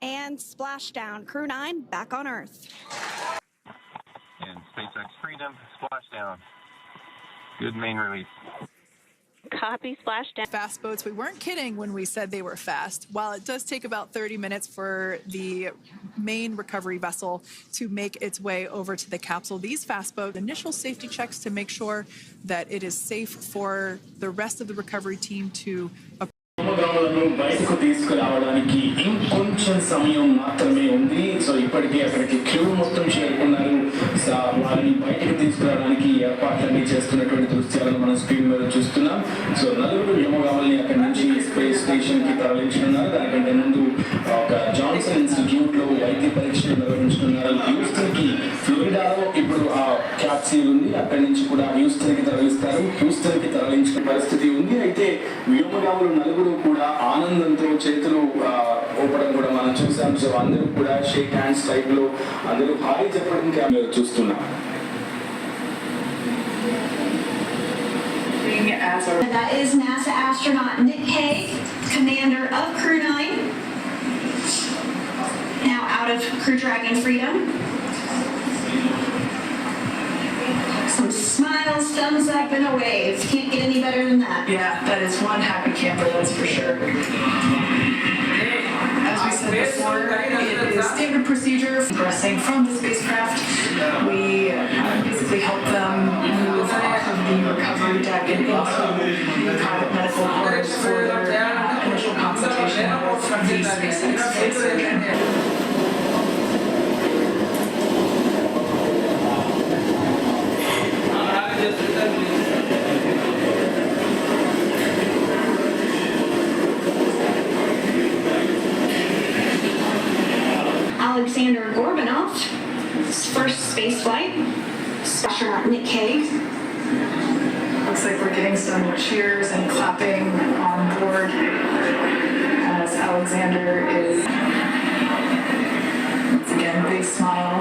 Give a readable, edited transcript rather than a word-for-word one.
And splashdown. Crew 9 back on Earth. And SpaceX Freedom, splashdown. Good main release. Copy, splashdown. Fast boats. We weren't kidding when we said they were fast. While it does take about 30 minutes for the main recovery vessel to make its way over to the capsule, these fast boats, initial safety checks to make sure that it is safe for the rest of the recovery team to బయటకు తీసుకురావడానికి ఇంకొంచెం సమయం మాత్రమే ఉంది. So ఇప్పటికే అక్కడికి crew మొత్తం చేరుకున్నారు. వారిని బయటకు తీసుకురావడానికి ఏర్పాట్లన్నీ చేస్తున్నటువంటి దృశ్యాలను మనం స్క్రీన్ మీద చూస్తున్నాం. సో నలుగురు వ్యోమగాముల్ని అక్కడి నుంచి స్పేస్ స్టేషన్ కి తరలించనున్నారు. దానికంటే ముందు ఒక జాన్సన్ ఇన్స్టిట్యూట్ లో వైద్య పరీక్షలు నిర్వహించుకున్నారు. హ్యూస్టన్ కి ఫ్లోరిడాలో ఇప్పుడు ఆ క్యాప్సూల్ ఉంది. అక్కడి నుంచి కూడా హ్యూస్టన్ కి తరలిస్తారు. హ్యూస్టన్ కి తరలించిన పరిస్థితి ఉంది. అయితే వ్యోమగాములు నలుగురు కూడా ఆనందంతో చేతులు ఊపడం కూడా మనం చూసాం. సో అందరూ కూడా షేక్ హ్యాండ్స్ టైప్ లో అందరూ హాయి చెప్పడం చూస్తున్నాం. That is NASA astronaut Nick Hague, commander of Crew 9, now out of Crew Dragon Freedom. Some smiles, thumbs up, and a wave. Can't get any better than that. Yeah, that is one happy camper, that's for sure. As we said before, it is standard procedure progressing from the spacecraft. We basically help them move off of the recovery deck and into the private medical quarters for their initial consultation with the SpaceX flight surgeon. Alexander Gorbanov's first space flight. Astronaut Nick Hague. Looks like we're getting some cheers and clapping on board as Alexander is, once again, big smile.